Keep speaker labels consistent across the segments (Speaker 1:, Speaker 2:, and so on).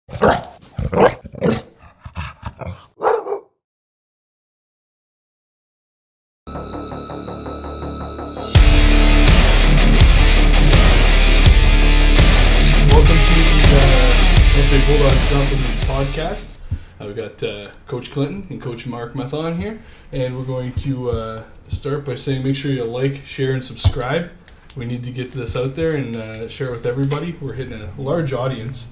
Speaker 1: Bay Bulldogs Jump in this podcast. We've got Coach Clinton and Coach Marc Mathon here, and we're going to start by saying make sure you like, share, and subscribe. We need to get this out there and share it with everybody. We're hitting a large audience.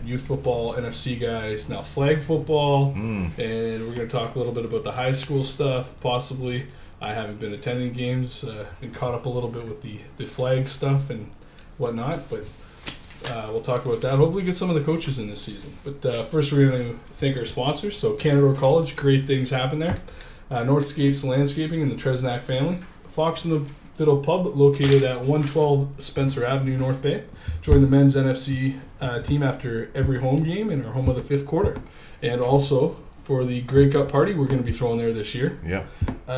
Speaker 1: Youth football, NFC guys, now flag football, and we're going to talk a little bit about the high school stuff, possibly. I haven't been attending games, been caught up a little bit with the flag stuff and whatnot, but we'll talk about that. Hopefully get some of the coaches in this season. But first we're going to thank our sponsors. So Canadore College, great things happen there. Northscapes Landscaping and the Tresnack family. Fox and the Fiddle Pub, located at 112 Spencer Avenue, North Bay. Join the men's NFC team after every home game in our home of the fifth quarter. And also for the Grey Cup party we're going to be throwing there this year. Yeah.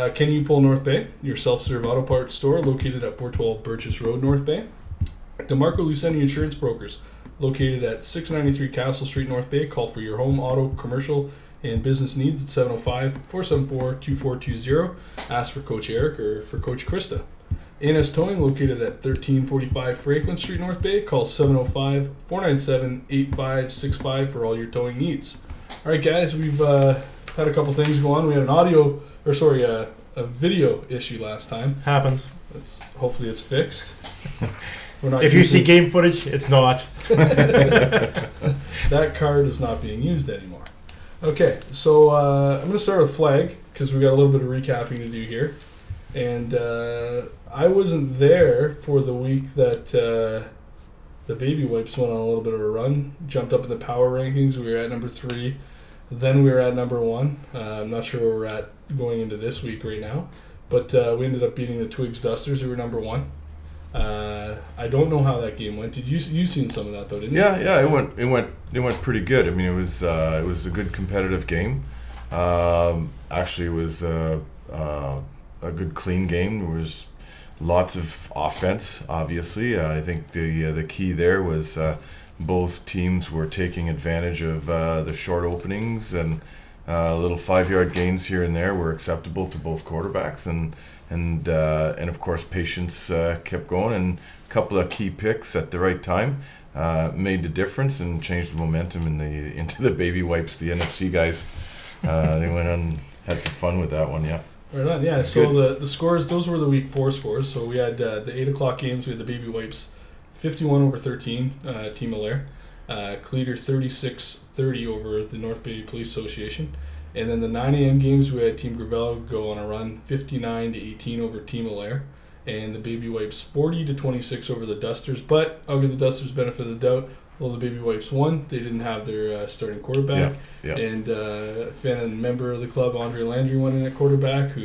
Speaker 1: Can You Pull North Bay, your self-serve auto parts store located at 412 Birches Road, North Bay. DeMarco Lucendi Insurance Brokers, located at 693 Castle Street, North Bay. Call for your home, auto, commercial, and business needs at 705-474-2420. Ask for Coach Eric or for Coach Krista. ANS Towing, located at 1345 Franklin Street, North Bay. Call 705-497-8565 for all your towing needs. All right, guys, we've had a couple things go on. We had a video issue last time.
Speaker 2: Happens.
Speaker 1: Hopefully it's fixed.
Speaker 2: If you see game footage, it's not.
Speaker 1: That card is not being used anymore. Okay, so I'm going to start with flag because we got a little bit of recapping to do here. And I wasn't there for the week that the Baby Wipes went on a little bit of a run, jumped up in the power rankings. We were at number 3. Then we were at number 1. I'm not sure where we're at going into this week right now. But we ended up beating the Twigs Dusters, who were number 1. I don't know how that game went. Did you seen some of that though? Didn't you?
Speaker 3: Yeah. It went pretty good. I mean, it was a good competitive game. Actually, it was a good clean game. There was lots of offense. Obviously, I think the key there was both teams were taking advantage of the short openings, and little 5-yard gains here and there were acceptable to both quarterbacks, and of course patience kept going, and a couple of key picks at the right time made the difference and changed the momentum into the Baby Wipes. The NFC guys, they went on, had some fun with that one. Yeah.
Speaker 1: Right on. Yeah. So the scores, those were the week 4 scores. So we had the 8 o'clock games. We had the Baby Wipes 51-13, Team Allaire. Cleater 36-30 over the North Bay Police Association. And then the 9 a.m. games, we had Team Gravel go on a run, 59-18 over Team Allaire, and the Baby Wipes 40-26 over the Dusters. But I'll give the Dusters benefit of the doubt. Well, the Baby Wipes won. They didn't have their starting quarterback, and fan and member of the club, Andre Landry, went in at quarterback.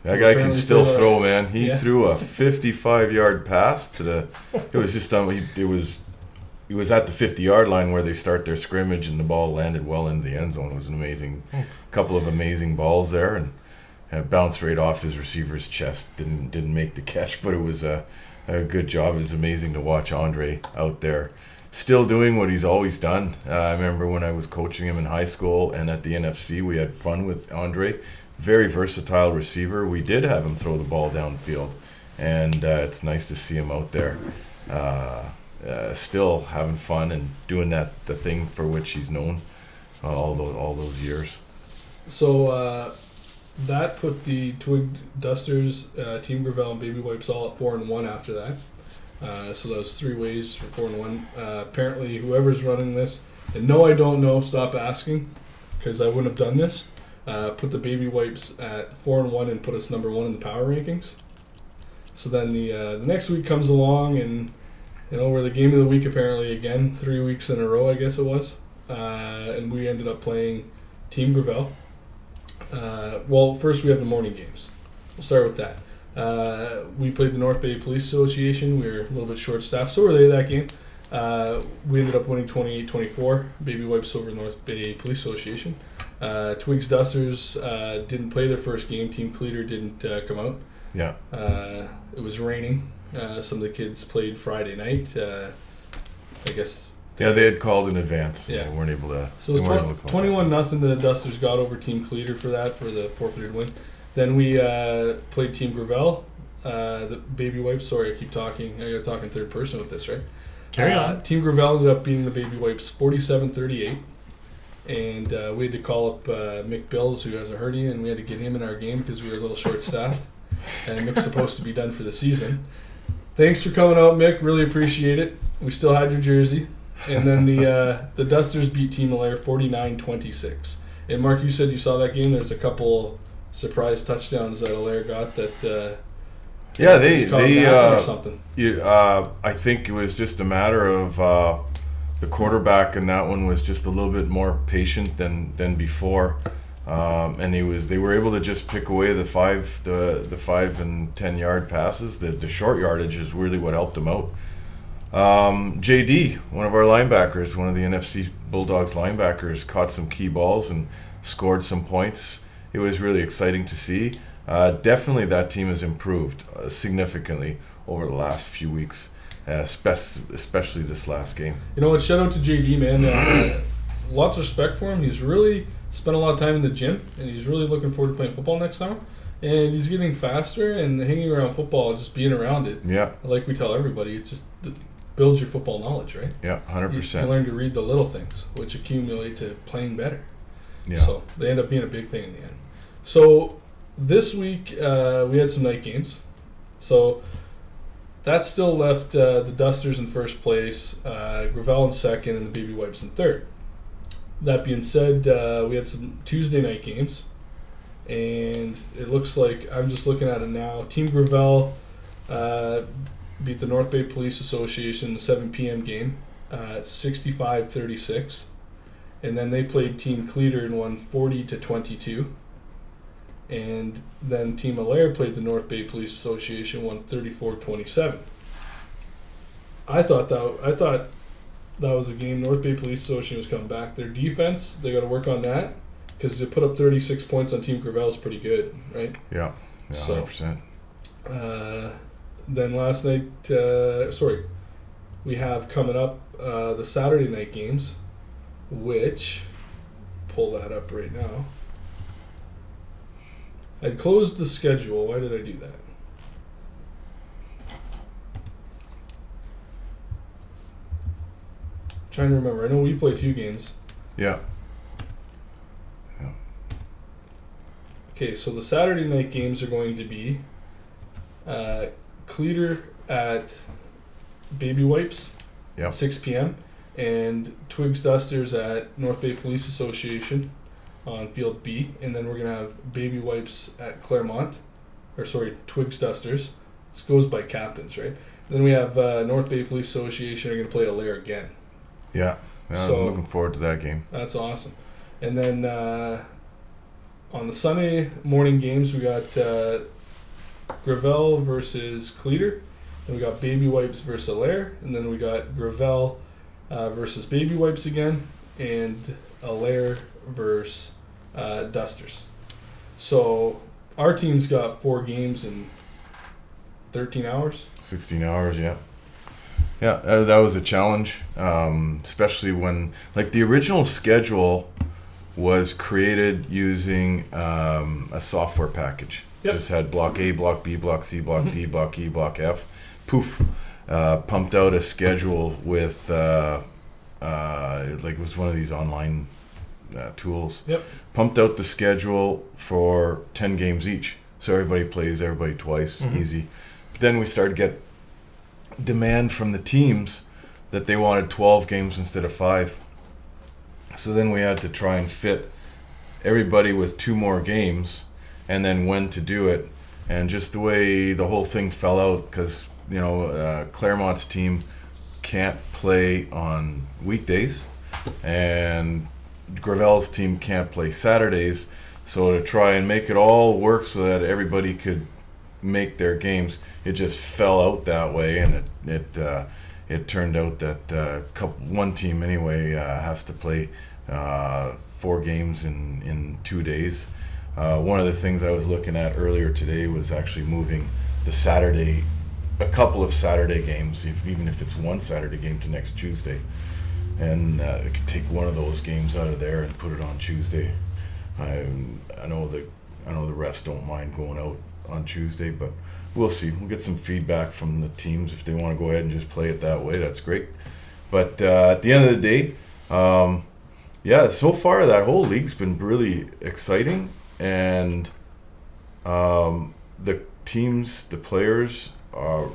Speaker 3: That guy can still throw, man. He threw a 55-yard pass to the. It was just He was at the 50-yard line where they start their scrimmage, and the ball landed well into the end zone. It was an amazing, couple of amazing balls there, and it bounced right off his receiver's chest. Didn't make the catch, but it was a good job. It was amazing to watch Andre out there, still doing what he's always done. I remember when I was coaching him in high school and at the NFC, we had fun with Andre. Very versatile receiver. We did have him throw the ball downfield, and it's nice to see him out there. Still having fun and doing the thing for which he's known all those years.
Speaker 1: So that put the Twig Dusters, Team Gravel, and Baby Wipes all at 4-1 after that. So that was 3 ways for 4-1. Apparently, whoever's running this, and no, I don't know. Stop asking, because I wouldn't have done this. Put the Baby Wipes at 4-1 and put us number 1 in the power rankings. So then the next week comes along, and we're the game of the week apparently again, 3 weeks in a row, I guess it was. And we ended up playing Team Gravel. Well, first we have the morning games. We'll start with that. We played the North Bay Police Association. We were a little bit short-staffed, so were they that game. We ended up winning 28-24. Baby Wipes over North Bay Police Association. Twigs Dusters didn't play their first game. Team Cleater didn't come out.
Speaker 3: Yeah.
Speaker 1: It was raining. Some of the kids played Friday night. I guess
Speaker 3: Yeah, they had called in advance.
Speaker 1: Yeah.
Speaker 3: They weren't able to.
Speaker 1: So it was 21-0. The Dusters got over Team Cleater for the forfeited win. Then we played Team Gravel, the Baby Wipes. Sorry, I keep talking. I got to talk in third person with this, right?
Speaker 2: Carry on.
Speaker 1: Team Gravel ended up beating the Baby Wipes 47-38. And we had to call up Mick Bills, who has a hernia, and we had to get him in our game because we were a little short-staffed. And Mick's supposed to be done for the season. Thanks for coming out, Mick. Really appreciate it. We still had your jersey. And then the Dusters beat Team Allaire 49-26. And Mark, you said you saw that game. There's a couple surprise touchdowns that Allaire got that.
Speaker 3: They
Speaker 1: or something.
Speaker 3: I think it was just a matter of the quarterback, and that one was just a little bit more patient than before. And they were able to just pick away the 5 and 10 yard passes. The short yardage is really what helped them out. JD, one of our linebackers, one of the NFC Bulldogs linebackers, caught some key balls and scored some points. It was really exciting to see. Definitely that team has improved significantly over the last few weeks, especially this last game.
Speaker 1: You know what? Shout out to JD, man. Lots of respect for him. He's really spent a lot of time in the gym, and he's really looking forward to playing football next summer. And he's getting faster and hanging around football, just being around it. Yeah. Like we tell everybody, it just builds your football knowledge, right?
Speaker 3: Yeah, 100%.
Speaker 1: You learn to read the little things, which accumulate to playing better.
Speaker 3: Yeah.
Speaker 1: So they end up being a big thing in the end. So this week we had some night games. So that still left the Dusters in first place, Gravel in second, and the Baby Wipes in third. That being said, we had some Tuesday night games. And it looks like, I'm just looking at it now, Team Gravel beat the North Bay Police Association in the 7 p.m. game, 65-36. And then they played Team Cleater and won 40-22. And then Team Allaire played the North Bay Police Association, won 34-27. I thought that was a game. North Bay Police Association was coming back. Their defense, they got to work on that. Because to put up 36 points on Team Gravel is pretty good, right?
Speaker 3: Yeah, 100%.
Speaker 1: Then last night, we have coming up the Saturday night games, which, pull that up right now. I closed the schedule. Why did I do that? Trying to remember. I know we play 2 games.
Speaker 3: Yeah.
Speaker 1: Okay, so the Saturday night games are going to be Cleater at Baby Wipes, 6 p.m., and Twigs Dusters at North Bay Police Association on Field B, and then we're going to have Baby Wipes at Twigs Dusters. This goes by captains, right? And then we have North Bay Police Association are going to play Allaire again.
Speaker 3: Yeah, so, I'm looking forward to that game.
Speaker 1: That's awesome. And then on the Sunday morning games, we got Gravel versus Cleater, and we got Baby Wipes versus Allaire, and then we got Gravel versus Baby Wipes again, and Allaire versus Dusters. So our team's got 4 games in 13 hours.
Speaker 3: 16 hours, yeah. Yeah, that was a challenge, especially when, like, the original schedule was created using a software package.
Speaker 1: Yep.
Speaker 3: Just had block A, block B, block C, block D, block E, block F. Poof. Pumped out a schedule with, it was one of these online tools.
Speaker 1: Yep.
Speaker 3: Pumped out the schedule for 10 games each. So everybody plays everybody twice, easy. But then we started to get demand from the teams that they wanted 12 games instead of 5. So then we had to try and fit everybody with 2 more games, and then when to do it. And just the way the whole thing fell out, because Claremont's team can't play on weekdays, and Gravel's team can't play Saturdays. So to try and make it all work so that everybody could make their games, it just fell out that way, and it turned out that one team anyway has to play 4 games in 2 days. One of the things I was looking at earlier today was actually moving a couple of Saturday games, even if it's one Saturday game, to next Tuesday. and we could take one of those games out of there and put it on Tuesday. I know the refs don't mind going out on Tuesday, but we'll see. We'll get some feedback from the teams if they want to go ahead and just play it that way. That's great. But at the end of the day, so far that whole league's been really exciting, and the teams, the players are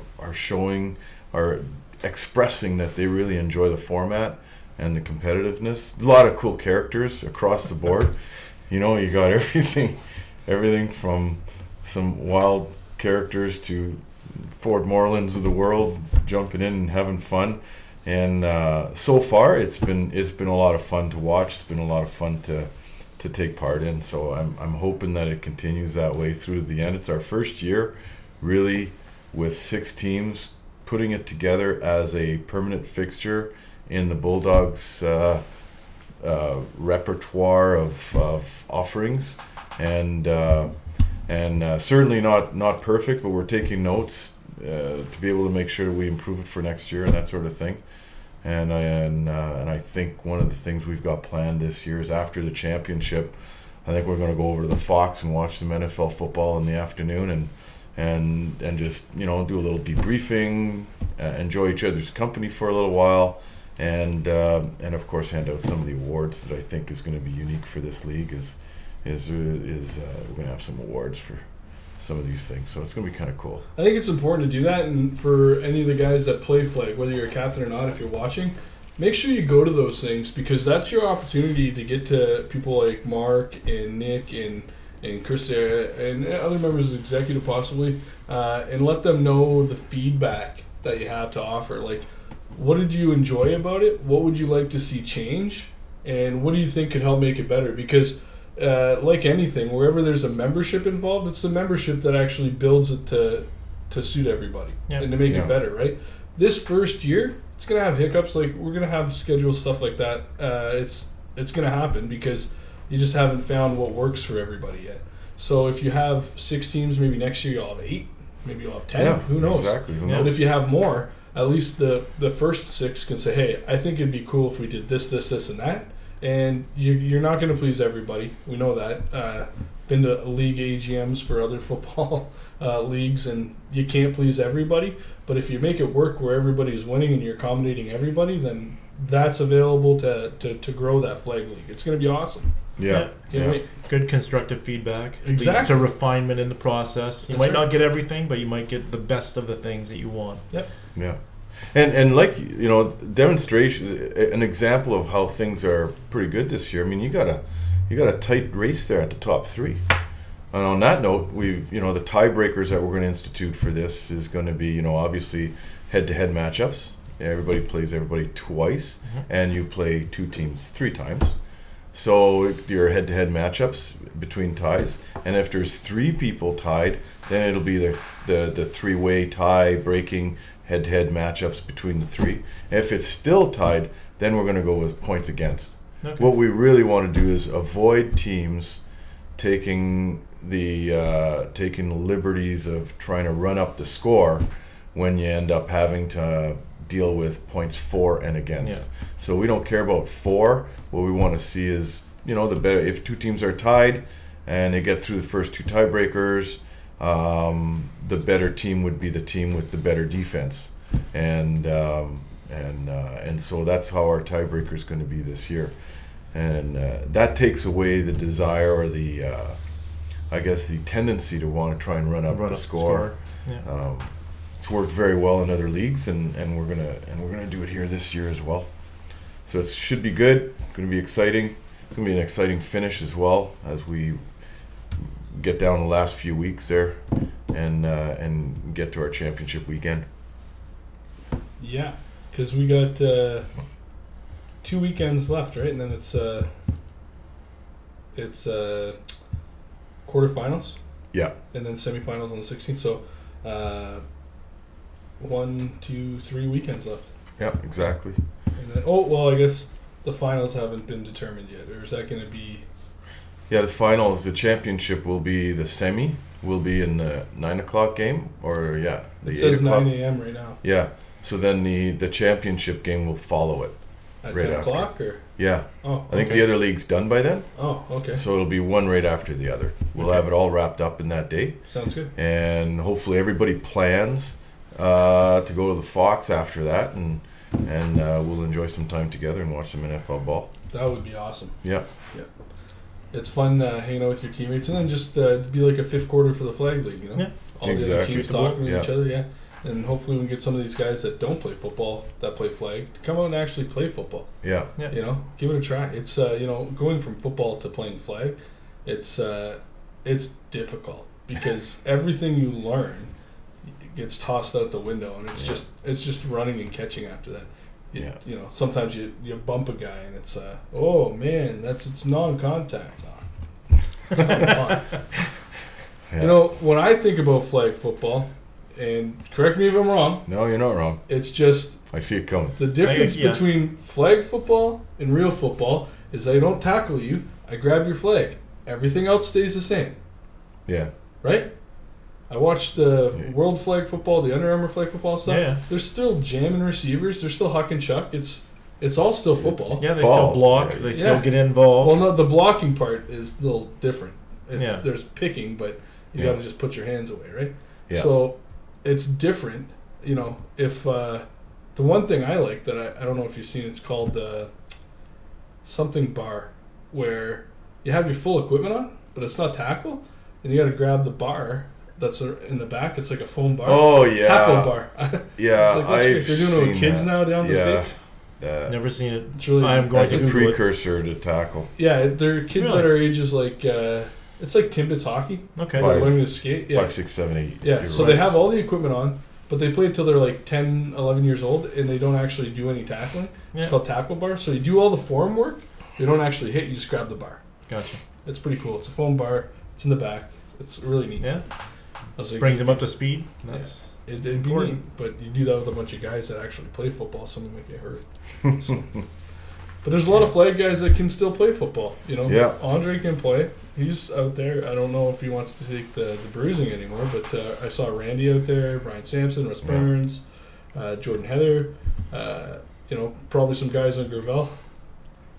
Speaker 3: expressing that they really enjoy the format and the competitiveness. A lot of cool characters across the board. You got everything from some wild characters to Ford Morelands of the world jumping in and having fun. And so far, it's been a lot of fun to watch. It's been a lot of fun to take part in. So I'm hoping that it continues that way through the end. It's our first year, really, with 6 teams putting it together as a permanent fixture in the Bulldogs repertoire of offerings, and certainly not perfect, but we're taking notes to be able to make sure we improve it for next year and that sort of thing. And I think one of the things we've got planned this year is after the championship, I think we're going to go over to the Fox and watch some NFL football in the afternoon and just do a little debriefing, enjoy each other's company for a little while, and of course hand out some of the awards that I think is going to be unique for this league. We're going to have some awards for some of these things, so it's going to be kind of cool.
Speaker 1: I think it's important to do that, and for any of the guys that play flag, whether you're a captain or not, if you're watching, make sure you go to those things, because that's your opportunity to get to people like Mark and Nick and Chris and other members of the executive possibly, and let them know the feedback that you have to offer. Like, what did you enjoy about it? What would you like to see change? And what do you think could help make it better? Because like anything, wherever there's a membership involved, it's the membership that actually builds it to suit everybody and to make it better, right? This first year, it's going to have hiccups. Like, we're going to have scheduled stuff like that. It's going to happen because you just haven't found what works for everybody yet. So if you have 6 teams, maybe next year you'll have 8, maybe you'll have 10.
Speaker 3: Yeah,
Speaker 1: who knows?
Speaker 3: Exactly. Who knows?
Speaker 1: But if you have more, at least the first 6 can say, hey, I think it'd be cool if we did this, and that. And you're not going to please everybody. We know that. Been to league AGMs for other football leagues, and you can't please everybody. But if you make it work where everybody's winning and you're accommodating everybody, then that's available to grow that flag league. It's going to be awesome.
Speaker 3: Yeah.
Speaker 2: Good constructive feedback.
Speaker 1: Exactly.
Speaker 2: Leads to refinement in the process. You
Speaker 1: That's
Speaker 2: might
Speaker 1: right.
Speaker 2: not get everything, but you might get the best of the things that you want.
Speaker 1: Yep.
Speaker 3: Yeah. And like, demonstration, an example of how things are pretty good this year. I mean, you got a tight race there at the top 3. And on that note, we've, the tiebreakers that we're going to institute for this is going to be, obviously head-to-head matchups. Everybody plays everybody twice, and you play 2 teams 3 times. So your head-to-head matchups between ties, and if there's 3 people tied, then it'll be the 3-way tie breaking head-to-head matchups between the 3. And if it's still tied, then we're going to go with points against. Okay. What we really want to do is avoid teams taking the liberties of trying to run up the score when you end up having to deal with points for and against. Yeah. So we don't care about 4. What we want to see is, the better, if 2 teams are tied and they get through the first 2 tiebreakers, the better team would be the team with the better defense, and so that's how our tiebreaker is going to be this year, and that takes away the desire or the the tendency to want to try and run up the score. Yeah. It's worked very well in other leagues, and we're gonna do it here this year as well. So it should be good. It's going to be exciting. It's going to be an exciting finish as well as we get down the last few weeks there and get to our championship weekend.
Speaker 1: Yeah, because we got 2 weekends left, right? And then it's quarterfinals. Yeah. And then semifinals on the 16th. So 1, 2, 3 weekends left.
Speaker 3: Yeah, exactly.
Speaker 1: And then, I guess the finals haven't been determined yet, or is that going to be?
Speaker 3: Yeah, the finals, the championship will be the semi. Will be in the 9 o'clock game, or the
Speaker 1: it says
Speaker 3: 8 o'clock.
Speaker 1: 9 a.m. right now.
Speaker 3: Yeah, so then the championship game will follow it.
Speaker 1: At
Speaker 3: right
Speaker 1: 10
Speaker 3: after.
Speaker 1: o'clock or?
Speaker 3: Yeah.
Speaker 1: Oh,
Speaker 3: I think the other league's done by then.
Speaker 1: Oh, okay.
Speaker 3: So it'll be one right after the other. We'll
Speaker 1: Okay.
Speaker 3: have it all wrapped up in that day.
Speaker 1: Sounds good.
Speaker 3: And hopefully everybody plans to go to the Fox after that, and we'll enjoy some time together and watch some NFL ball.
Speaker 1: That would be awesome.
Speaker 3: Yeah.
Speaker 1: It's fun hanging out with your teammates, and then just be like a fifth quarter for the flag league, you know?
Speaker 2: Yeah.
Speaker 1: All the other
Speaker 3: Exactly.
Speaker 1: teams talking with
Speaker 3: Yeah.
Speaker 1: each other, yeah. And hopefully we can get some of these guys that don't play football, that play flag, to come out and actually play football.
Speaker 3: Yeah.
Speaker 2: Yeah.
Speaker 1: You know, give it a try. It's going from football to playing flag, it's difficult because everything you learn gets tossed out the window, and it's just running and catching after that. You know, sometimes you bump a guy and it's oh man, it's non-contact. Come on.
Speaker 3: Yeah.
Speaker 1: You know, when I think about flag football, and correct me if I'm wrong,
Speaker 3: No, you're not wrong.
Speaker 1: it's just
Speaker 3: I see it coming.
Speaker 1: the difference
Speaker 2: Yeah.
Speaker 1: between flag football and real football is I don't tackle you, I grab your flag. Everything else stays the same,
Speaker 3: Yeah.
Speaker 1: right? I watched the
Speaker 3: Yeah.
Speaker 1: World Flag Football, the Under Armour Flag Football stuff.
Speaker 2: Yeah.
Speaker 1: They're still jamming receivers. They're still huck and chuck. It's all still football.
Speaker 2: Yeah, they
Speaker 3: Ball.
Speaker 2: still block.
Speaker 3: Yeah.
Speaker 2: They still
Speaker 1: Yeah.
Speaker 2: get involved.
Speaker 1: Well, no, the blocking part is a little different.
Speaker 2: Yeah.
Speaker 1: There's picking, but you
Speaker 3: Yeah.
Speaker 1: got to just put your hands away, right?
Speaker 3: Yeah.
Speaker 1: So it's different. You know, if the one thing I like that I don't know if you've seen, it's called something bar, where you have your full equipment on, but it's not tackle, and you got to grab the bar that's in the back. It's like a foam bar.
Speaker 3: Oh yeah.
Speaker 1: Tackle bar.
Speaker 3: Yeah.
Speaker 1: It's like, what's
Speaker 3: I've
Speaker 1: they're doing it with
Speaker 3: seen
Speaker 1: kids
Speaker 3: that.
Speaker 1: now down the
Speaker 3: Yeah.
Speaker 1: States.
Speaker 2: Never seen it.
Speaker 1: It's really
Speaker 2: I'm going
Speaker 3: As
Speaker 2: to
Speaker 3: a
Speaker 2: Google it.
Speaker 3: precursor to tackle.
Speaker 1: Yeah, they're kids
Speaker 2: Really?
Speaker 1: that are ages like it's like Timbits hockey.
Speaker 2: Okay.
Speaker 1: They're
Speaker 3: Five.
Speaker 1: learning to skate. Yeah.
Speaker 3: 5, 6, 7, 8.
Speaker 1: Yeah,
Speaker 3: You're
Speaker 1: so
Speaker 3: right.
Speaker 1: they have all the equipment on, but they play until they're like 10, 11 years old, and they don't actually do any tackling.
Speaker 2: Yeah.
Speaker 1: It's called tackle bar. So you do all the form work, you don't actually hit, you just grab the bar.
Speaker 2: Gotcha.
Speaker 1: It's pretty cool. It's a foam bar, it's in the back. It's really neat.
Speaker 2: Yeah.
Speaker 1: I was like,
Speaker 2: Brings them up to speed. That's
Speaker 1: it'd be neat,
Speaker 2: important.
Speaker 1: but you do that with a bunch of guys that actually play football, someone might get hurt. So. But there's a lot of flag guys that can still play football. You know,
Speaker 3: Yeah.
Speaker 1: Andre can play. He's out there. I don't know if he wants to take the bruising anymore, but I saw Randy out there, Brian Sampson, Russ
Speaker 3: Yeah.
Speaker 1: Burns, Jordan Heather. You know, probably some guys on Gravel.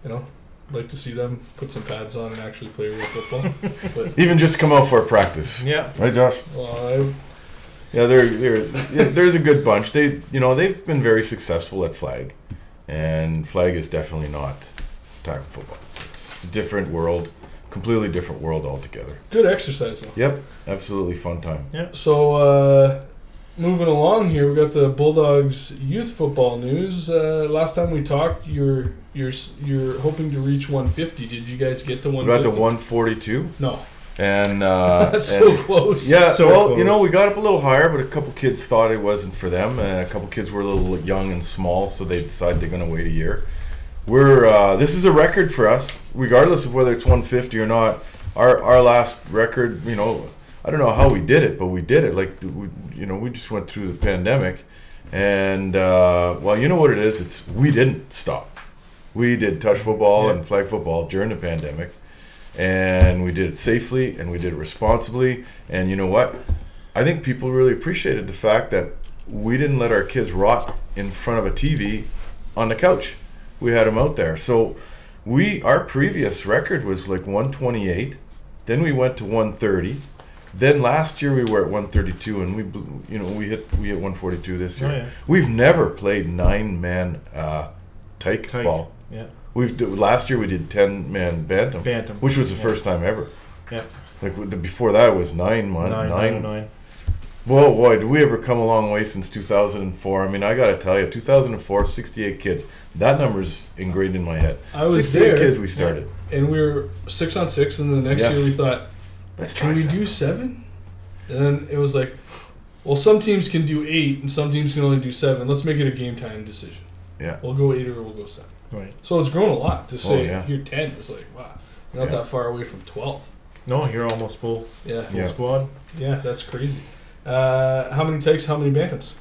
Speaker 1: You know, like to see them put some pads on and actually play real football. But
Speaker 3: Even just come out for a practice.
Speaker 2: yeah.
Speaker 3: Right, Josh?
Speaker 1: well,
Speaker 3: Yeah, there's a good bunch. They've been very successful at flag, and flag is definitely not tackle football. It's a different world, completely different world altogether.
Speaker 1: good exercise though.
Speaker 3: Yep, absolutely fun time.
Speaker 1: So moving along here, we got the Bulldogs youth football news. Last time we talked, you're hoping to reach 150. Did you guys get to
Speaker 3: We
Speaker 1: 150?
Speaker 3: got to 142,
Speaker 1: No,
Speaker 3: and
Speaker 1: that's
Speaker 3: and-
Speaker 1: so close.
Speaker 3: Yeah,
Speaker 2: So
Speaker 3: well,
Speaker 2: close.
Speaker 3: we got up a little higher, but a couple kids thought it wasn't for them, and a couple kids were a little young and small, so they decided they're going to wait a year. This is a record for us, regardless of whether it's 150 or not. Our last record, I don't know how we did it, but we did it. Like, we just went through the pandemic, and well, you know what it is? We didn't stop. We did touch football and flag football during the pandemic. And we did it safely, and we did it responsibly. And you know what? I think people really appreciated the fact that we didn't let our kids rot in front of a TV on the couch. We had them out there. So our previous record was like 128. Then we went to 130. Then last year we were at 132, and we hit 142 this year.
Speaker 2: Oh, yeah.
Speaker 3: We've never played 9-man tyke ball.
Speaker 2: Yeah.
Speaker 3: Last year we did 10-man bantam, which was the first time ever.
Speaker 2: Yeah.
Speaker 3: Like before that it was 9.
Speaker 2: 9.
Speaker 3: Whoa, boy, did we ever come a long way since 2004? I mean, I got to tell you, 2004, 68 kids. That number's ingrained in my head.
Speaker 1: I was
Speaker 3: 68
Speaker 1: there,
Speaker 3: kids we started.
Speaker 1: and we were 6-on-6, and the next
Speaker 3: Yes.
Speaker 1: year we thought,
Speaker 3: Let's try
Speaker 1: can we
Speaker 3: seven.
Speaker 1: do 7? And then it was like, well, some teams can do 8, and some teams can only do 7. Let's make it a game time decision.
Speaker 3: Yeah.
Speaker 1: We'll go 8 or we'll go 7.
Speaker 2: Right.
Speaker 1: So it's grown a lot. To say
Speaker 3: yeah.
Speaker 1: you're 10 is like, wow, you're not
Speaker 3: Yeah.
Speaker 1: that far away from 12.
Speaker 2: No, you're almost full
Speaker 1: Yeah,
Speaker 3: Yeah.
Speaker 2: squad.
Speaker 1: yeah, that's crazy. How many takes? How many bantams?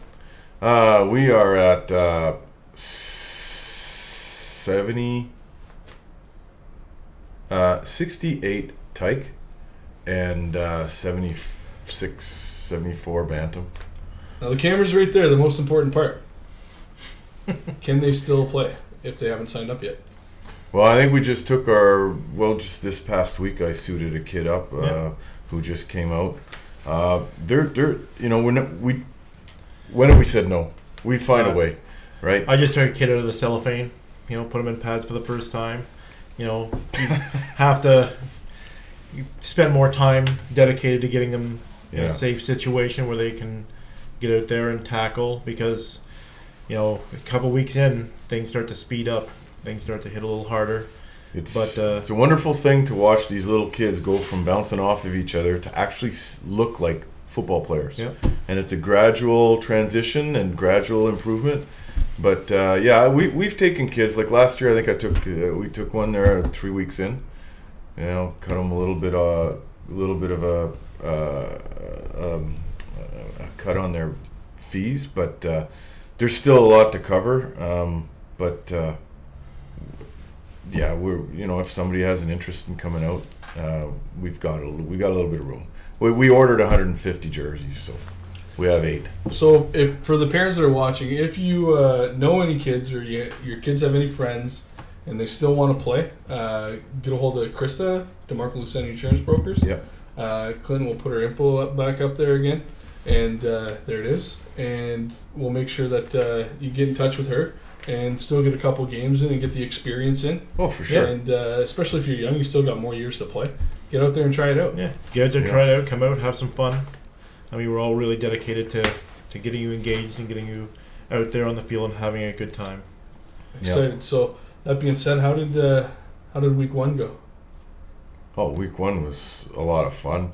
Speaker 3: We are at 68 tyke and 76, 74 bantam.
Speaker 1: Now the camera's right there. The most important part. Can they still play? if they haven't signed up yet?
Speaker 3: Well, I think we just took just this past week I suited a kid up who just came out. When have we said no? We find a way, right?
Speaker 2: I just took a kid out of the cellophane, put him in pads for the first time. You have to spend more time dedicated to getting them in a safe situation where they can get out there and tackle, because a couple weeks in, things start to speed up, things start to hit a little harder.
Speaker 3: It's a wonderful thing to watch these little kids go from bouncing off of each other to actually look like football players.
Speaker 2: Yep.
Speaker 3: And it's a gradual transition and gradual improvement. But we've taken kids, like last year. I think we took one there 3 weeks in. Cut them a little bit of a cut on their fees, but there's still a lot to cover. We're if somebody has an interest in coming out, we got a little bit of room. We ordered 150 jerseys, so we have 8.
Speaker 1: So, if for the parents that are watching, if you know any kids or your kids have any friends and they still want to play, get a hold of Krista, DeMarco Luceni Insurance Brokers.
Speaker 3: Yeah.
Speaker 1: Clinton will put her info back up there again, and there it is. And we'll make sure that you get in touch with her and still get a couple games in and get the experience in.
Speaker 3: Oh, for sure.
Speaker 1: And especially if you're young, you still got more years to play. Get out there and try it out.
Speaker 2: Yeah, get out there, try it out, come out, have some fun. I mean, we're all really dedicated to getting you engaged and getting you out there on the field and having a good time.
Speaker 1: Excited. Yeah. So that being said, how did week 1 go?
Speaker 3: Oh, week 1 was a lot of fun.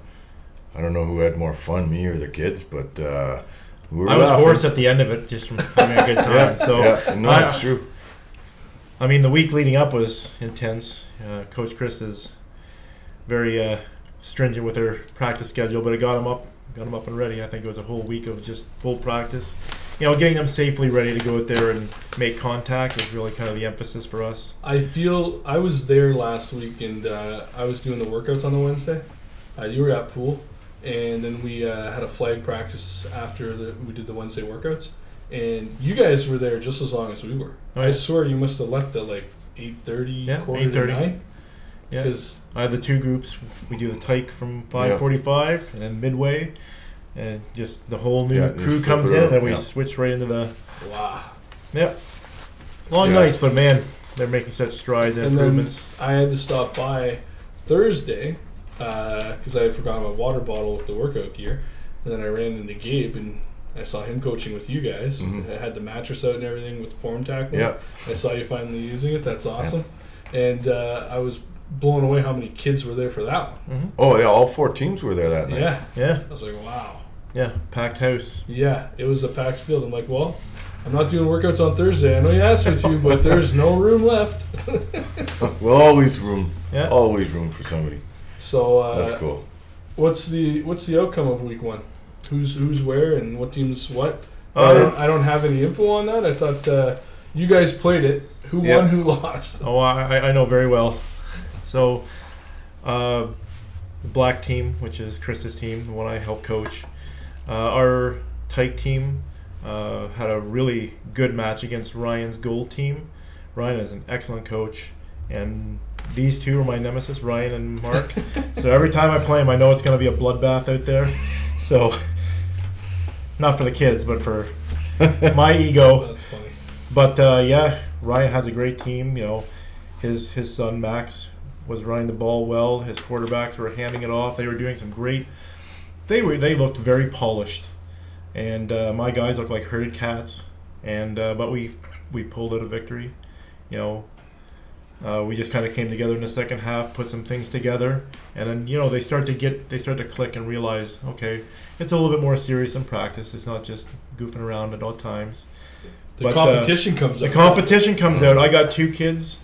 Speaker 3: I don't know who had more fun, me or the kids, but we were laughing.
Speaker 2: I was hoarse at the end of it just from having a good time.
Speaker 3: That's true.
Speaker 2: I mean, the week leading up was intense. Coach Chris is very stringent with her practice schedule, but it got him up and ready. I think it was a whole week of just full practice. Getting them safely ready to go out there and make contact was really kind of the emphasis for us.
Speaker 1: I feel I was there last week, and I was doing the workouts on the Wednesday. You were at pool, and then we had a flag practice after we did the Wednesday workouts, and you guys were there just as long as we were.
Speaker 2: Oh, yeah.
Speaker 1: I swear you must have left at like 8:30, quarter to 9.
Speaker 2: Yeah, because I have the 2 groups. We do the tyke from 5:45 and then midway, and just the whole new crew comes in, and then we switch right into the.
Speaker 1: Wow.
Speaker 2: Yeah. Long nights, but man, they're making such strides and improvements.
Speaker 1: Then I had to stop by Thursday because I had forgotten my water bottle with the workout gear, and then I ran into Gabe and I saw him coaching with you guys.
Speaker 3: Mm-hmm.
Speaker 1: I had the mattress out and everything with the form tackle.
Speaker 3: Yeah.
Speaker 1: I saw you finally using it. That's awesome. Yeah. And I was blown away how many kids were there for that one.
Speaker 2: Mm-hmm.
Speaker 3: Oh yeah, all 4 teams were there that night.
Speaker 2: Yeah.
Speaker 1: I was like, wow.
Speaker 2: Yeah, packed house.
Speaker 1: Yeah, it was a packed field. I'm like, well, I'm not doing workouts on Thursday. I know you asked me to, but there's no room left.
Speaker 3: Well, always room.
Speaker 2: Yeah.
Speaker 3: Always room for somebody.
Speaker 1: So
Speaker 3: that's cool.
Speaker 1: What's the outcome of week 1? Who's where and what team's what? I don't have any info on that. I thought you guys played it. Who won? Who lost?
Speaker 2: Oh, I know very well. So, the black team, which is Krista's team, the one I help coach, our tyke team had a really good match against Ryan's gold team. Ryan is an excellent coach, and these two are my nemesis, Ryan and Mark. So every time I play them, I know it's going to be a bloodbath out there. So, not for the kids, but for my ego.
Speaker 1: That's funny.
Speaker 2: But Ryan has a great team. His son Max was running the ball well. His quarterbacks were handing it off. They were doing some great. They looked very polished, and my guys looked like herded cats. And but we pulled out a victory. We just kind of came together in the second half, put some things together, and then they start to click and realize, okay, it's a little bit more serious in practice. It's not just goofing around at all times.
Speaker 1: The competition comes out.
Speaker 2: The competition comes out. I got 2 kids,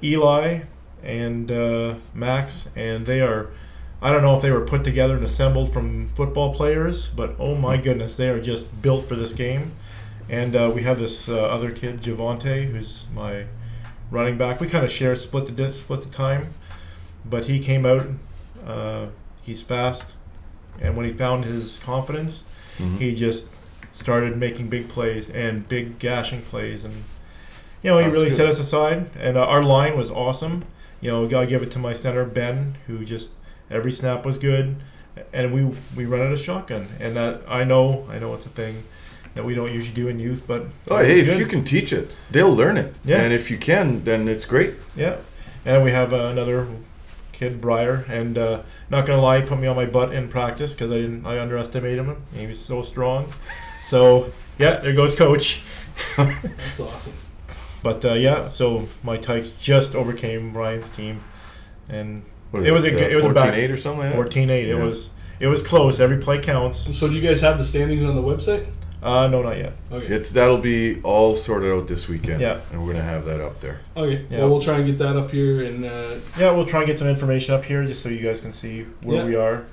Speaker 2: Eli and Max, and they are, I don't know if they were put together and assembled from football players, but oh my goodness, they are just built for this game. And we have this other kid, Javante, who's my running back. We kind of split the time, but he came out. He's fast, and when he found his confidence, he just started making big plays and big gashing plays, and He
Speaker 3: That's
Speaker 2: really
Speaker 3: good.
Speaker 2: set us aside, and our line was awesome. Gotta give it to my center Ben, who just every snap was good, and we run out of shotgun, and that I know it's a thing that we don't usually do in youth, but
Speaker 3: Oh, hey, if you can teach it, they'll learn it.
Speaker 2: Yeah.
Speaker 3: And if you can, then it's great.
Speaker 2: Yeah, and we have another kid, Briar, and not gonna lie, he put me on my butt in practice because I underestimated him. He was so strong. So yeah, there goes Coach.
Speaker 1: That's awesome.
Speaker 2: But so my Tykes just overcame Ryan's team, and
Speaker 3: What is
Speaker 2: it was a
Speaker 3: 14-8 or something like that?
Speaker 2: 14-8.
Speaker 3: Yeah.
Speaker 2: It was close. Every play counts.
Speaker 1: So do you guys have the standings on the website?
Speaker 2: No, not yet.
Speaker 1: Okay.
Speaker 3: That'll be all sorted out this weekend.
Speaker 2: Yeah.
Speaker 3: And we're going to have that up there.
Speaker 1: Okay.
Speaker 2: Yeah.
Speaker 1: Well, we'll try and get that up here, and
Speaker 2: We'll try and get some information up here just so you guys can see where we are.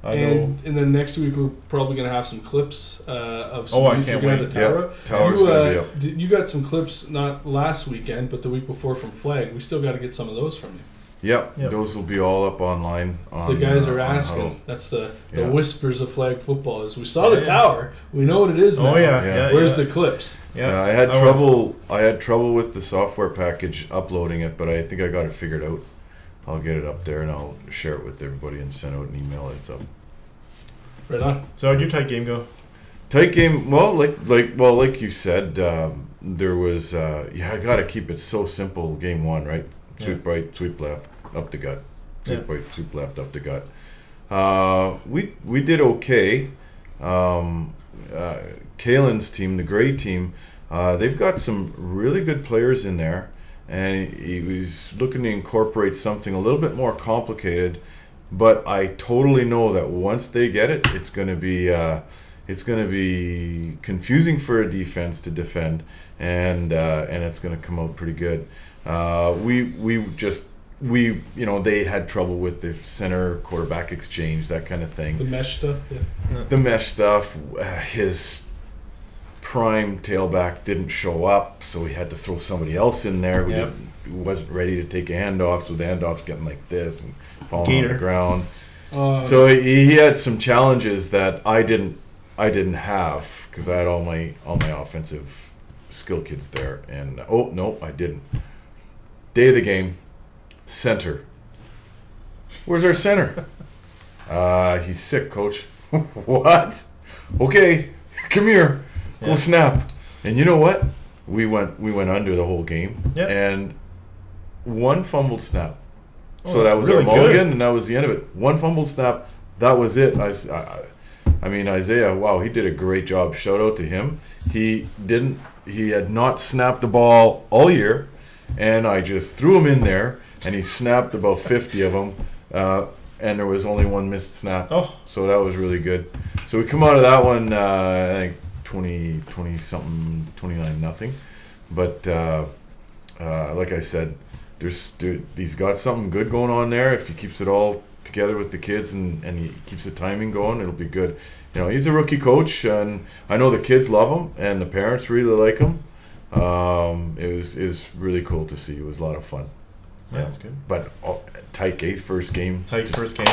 Speaker 2: I know.
Speaker 1: and then next week we're probably gonna have some clips of some.
Speaker 2: Oh, I
Speaker 1: youth.
Speaker 2: can't
Speaker 1: We're gonna
Speaker 2: wait.
Speaker 1: have the tower.
Speaker 3: Tower's going to be up.
Speaker 1: You got some clips not last weekend, but the week before from Flag. We still got to get some of those from you.
Speaker 3: Yep.
Speaker 2: Yep.
Speaker 3: Those will be all up online.
Speaker 1: The guys are
Speaker 3: on
Speaker 1: asking.
Speaker 3: Huddle.
Speaker 1: That's the
Speaker 3: Yeah.
Speaker 1: whispers of Flag football. Is we saw the
Speaker 2: Yeah.
Speaker 1: tower. We know what it is now.
Speaker 2: Oh yeah.
Speaker 3: Yeah.
Speaker 1: Where's the clips?
Speaker 2: Yeah.
Speaker 3: I had
Speaker 2: I
Speaker 3: trouble. I had trouble with the software package uploading it, but I think I got it figured out. I'll get it up there and I'll share it with everybody and send out an email. It's up.
Speaker 1: Right on.
Speaker 2: So how'd your tight game go?
Speaker 3: Tight game. Well, like you said, there was. I got to keep it so simple. Game one, right? Sweep right, sweep left, up the gut. Sweep right, sweep left, up the gut. We did okay. Kalen's team, the gray team, they've got some really good players in there, and he was looking to incorporate something a little bit more complicated. But I totally know that once they get it, it's going to be confusing for a defense to defend, and it's going to come out pretty good. They had trouble with the center quarterback exchange, that kind of thing.
Speaker 1: The mesh stuff. Yeah.
Speaker 3: The mesh stuff. His prime tailback didn't show up, so we had to throw somebody else in there who wasn't ready to take a handoff, so the handoff's getting like this and falling on the ground. So he had some challenges that I didn't have because I had all my offensive skill kids there, and I didn't. Day of the game, center. Where's our center? He's sick, coach. What? Okay, come here. Go snap. And you know what? We went under the whole game, and one fumbled snap. So that was really our mulligan, and that was the end of it. One fumbled snap. That was it. I mean, Isaiah. Wow, he did a great job. Shout out to him. He had not snapped the ball all year, and I just threw him in there, and he snapped about 50 of them, and there was only one missed snap. So that was really good. So we come out of that one, I think 20-something, 29-0. But like I said, he's got something good going on there. If he keeps it all together with the kids and he keeps the timing going, it'll be good. He's a rookie coach, and I know the kids love him, and the parents really like him. It was really cool to see. It was a lot of fun.
Speaker 2: Yeah, that's good.
Speaker 3: But tight first game.
Speaker 2: Tight first game.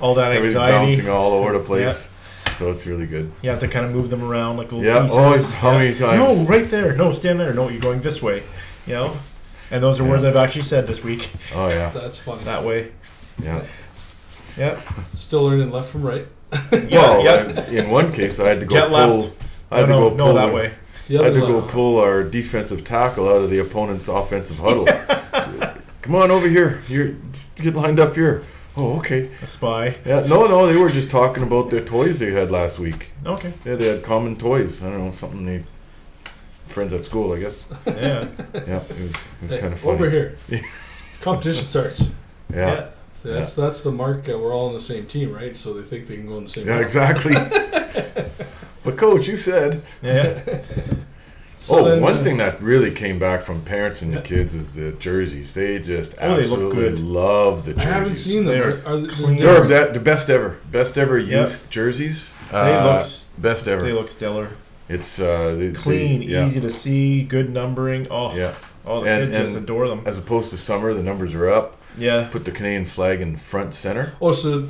Speaker 2: All that
Speaker 3: Everything's
Speaker 2: anxiety.
Speaker 3: bouncing all over the place. So it's really good.
Speaker 2: You have to kind of move them around like little
Speaker 3: Yeah.
Speaker 2: pieces.
Speaker 3: How many times?
Speaker 2: No, right there. No, stand there. No, you're going this way. And those are words I've actually said this week.
Speaker 3: Oh yeah.
Speaker 1: That's funny.
Speaker 2: That way.
Speaker 3: Yeah.
Speaker 2: Yeah.
Speaker 1: Still learning left from right.
Speaker 3: In one case, I had to go
Speaker 2: Jet
Speaker 3: pull.
Speaker 2: left.
Speaker 3: I had to go pull
Speaker 2: that way.
Speaker 3: I had to go pull our defensive tackle out of the opponent's offensive huddle. So, come on over here. Get lined up here. Oh, okay.
Speaker 2: A spy.
Speaker 3: Yeah, no, they were just talking about their toys they had last week.
Speaker 2: Okay.
Speaker 3: Yeah, they had common toys. I don't know, something they friends at school, I guess.
Speaker 2: Yeah.
Speaker 3: Yeah, it was kind of funny.
Speaker 1: Over here. Competition starts.
Speaker 3: Yeah.
Speaker 1: So that's the mark. We're all on the same team, right? So they think they can go on the same.
Speaker 3: Yeah, exactly. But coach, you said.
Speaker 2: Yeah.
Speaker 3: One thing that really came back from parents and the kids is the jerseys. They just absolutely love the jerseys.
Speaker 1: I haven't seen them.
Speaker 3: They're the best ever. Best ever youth jerseys. Best ever.
Speaker 2: They look stellar.
Speaker 3: It's
Speaker 2: clean, easy to see, good numbering. Oh,
Speaker 3: yeah.
Speaker 2: All the kids just adore them.
Speaker 3: As opposed to summer, the numbers are up.
Speaker 2: Yeah.
Speaker 3: Put the Canadian flag in front center.
Speaker 1: Oh, so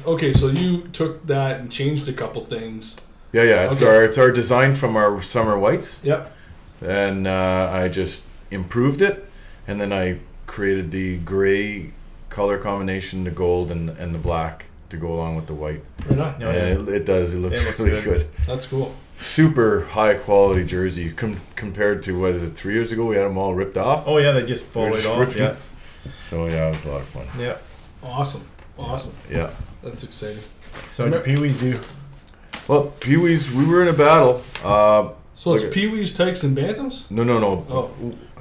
Speaker 1: you took that and changed a couple things.
Speaker 3: Yeah. It's our design from our summer whites.
Speaker 1: Yep.
Speaker 3: And I just improved it, and then I created the gray color combination, the gold and the black to go along with the white.
Speaker 1: Right on.
Speaker 3: And it does. It looks really good.
Speaker 1: That's cool.
Speaker 3: Super high quality jersey compared to, what is it, 3 years ago we had them all ripped off.
Speaker 2: Oh yeah, they just fall right off. Yeah.
Speaker 3: So yeah, it was a lot of fun.
Speaker 2: Yeah.
Speaker 1: Awesome.
Speaker 3: Yeah.
Speaker 1: That's exciting.
Speaker 2: So what do Pee-wees do?
Speaker 3: Well, Pee-wees, we were in a battle.
Speaker 1: So it's Pee-wees, Tykes, and Bantams?
Speaker 3: No.
Speaker 1: Oh.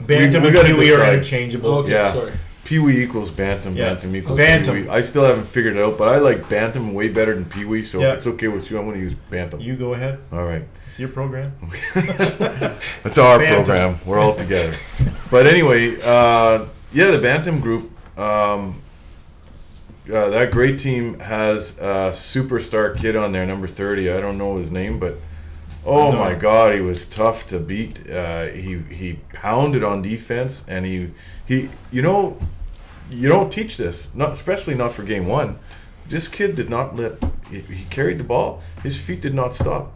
Speaker 2: Bantam and Pee-wee are interchangeable.
Speaker 1: Okay,
Speaker 3: Yeah.
Speaker 1: sorry.
Speaker 3: Pee-wee equals Bantam,
Speaker 2: Yeah.
Speaker 3: Bantam equals
Speaker 2: Bantam.
Speaker 3: Pee-wee. I still haven't figured it out, but I like Bantam way better than Pee-wee, so
Speaker 2: Yeah.
Speaker 3: if it's okay with you, I'm going to use Bantam.
Speaker 2: You go ahead.
Speaker 3: All right.
Speaker 2: It's your program.
Speaker 3: It's our
Speaker 2: Bantam.
Speaker 3: program. We're all together. But anyway, the Bantam group, that great team has a superstar kid on there, number 30. I don't know his name, but oh my God, he was tough to beat. He pounded on defense, and he you don't teach this, especially not for game one. This kid did not he carried the ball. His feet did not stop.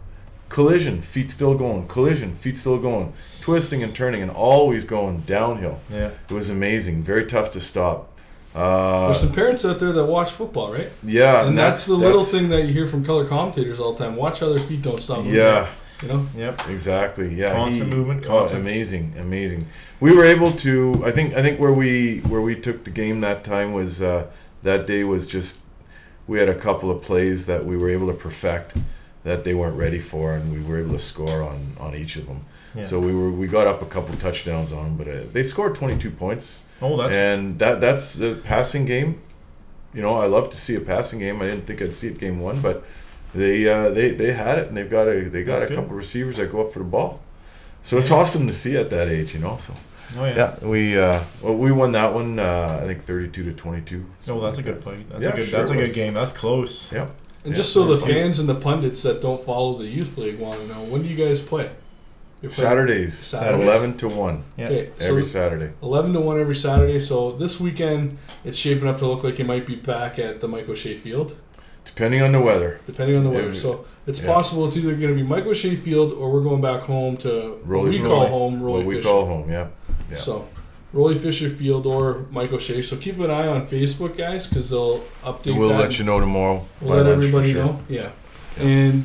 Speaker 3: Collision, feet still going. Collision, feet still going. Twisting and turning and always going downhill.
Speaker 2: Yeah.
Speaker 3: It was amazing. Very tough to stop.
Speaker 1: There's some parents out there that watch football, right?
Speaker 3: Yeah.
Speaker 1: And that's the little thing that you hear from color commentators all the time. Watch how their feet don't stop moving.
Speaker 3: Yeah.
Speaker 1: You know?
Speaker 2: Yep.
Speaker 3: Exactly. Yeah.
Speaker 2: Constant movement. Constant.
Speaker 3: Amazing. We were able to. I think where we took the game that time was that day was just we had a couple of plays that we were able to perfect that they weren't ready for, and we were able to score on each of them.
Speaker 2: Yeah.
Speaker 3: So we got up a couple touchdowns on them, but they scored 22 points.
Speaker 2: Oh,
Speaker 3: that's the passing game. You know, I love to see a passing game. I didn't think I'd see it game one, but they had it, and they got a couple receivers that go up for the ball. So it's awesome to see at that age, you know. So we won that one. I think 32-22.
Speaker 2: Oh, that's a good fight. That's
Speaker 3: a
Speaker 2: good game. That's close.
Speaker 3: Yeah.
Speaker 1: And just so the fans and the pundits that don't follow the youth league want to know, when do you guys play?
Speaker 3: Saturdays, 11 to 1.
Speaker 2: Yeah.
Speaker 1: Okay,
Speaker 3: Every
Speaker 1: so
Speaker 3: Saturday.
Speaker 1: 11 to 1 every Saturday. So this weekend, it's shaping up to look like you might be back at the Mike O'Shea Field.
Speaker 3: Depending on the weather.
Speaker 1: So it's possible it's either going to be Mike O'Shea Field or we're going back home to Rolly Fisher.
Speaker 3: Call home, yeah.
Speaker 1: So Rolly Fisher Field or Mike O'Shea. So keep an eye on Facebook, guys, because they'll update.
Speaker 3: We'll let you know tomorrow.
Speaker 1: We'll let everybody know. Yeah. And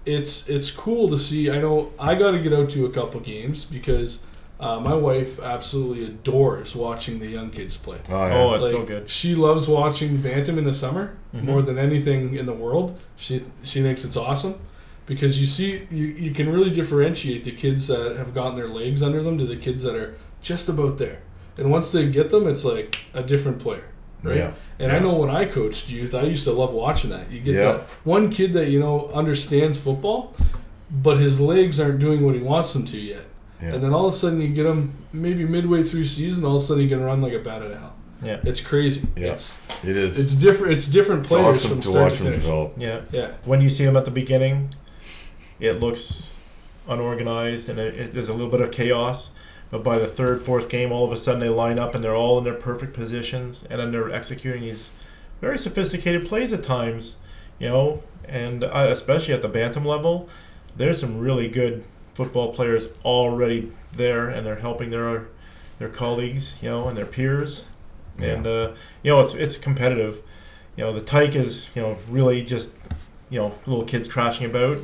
Speaker 1: it's cool to see. I know I got to get out to a couple games because my wife absolutely adores watching the young kids play.
Speaker 2: Oh, it's so good.
Speaker 1: She loves watching Bantam in the summer more than anything in the world. She thinks it's awesome because you can really differentiate the kids that have gotten their legs under them to the kids that are just about there. And once they get them, it's like a different player. Right?
Speaker 3: Yeah.
Speaker 1: And I know when I coached youth, I used to love watching that. You get that one kid that understands football, but his legs aren't doing what he wants them to yet. Yeah. And then all of a sudden you get him maybe midway through season, all of a sudden he can run like a bat out of hell.
Speaker 2: Yeah.
Speaker 1: It's crazy.
Speaker 3: Yeah.
Speaker 1: It
Speaker 3: is.
Speaker 1: It's different. It's different players.
Speaker 3: It's awesome
Speaker 1: from
Speaker 3: to
Speaker 1: start
Speaker 3: watch
Speaker 1: to
Speaker 3: them
Speaker 1: finish.
Speaker 3: develop.
Speaker 2: Yeah.
Speaker 1: Yeah.
Speaker 2: When you see them at the beginning, it looks unorganized and there's a little bit of chaos. But by the third, fourth game, all of a sudden they line up and they're all in their perfect positions, and then they're executing these very sophisticated plays at times, and especially at the Bantam level, there's some really good football players already there, and they're helping their colleagues, and their peers, and it's competitive. The Tyke is really just little kids crashing about,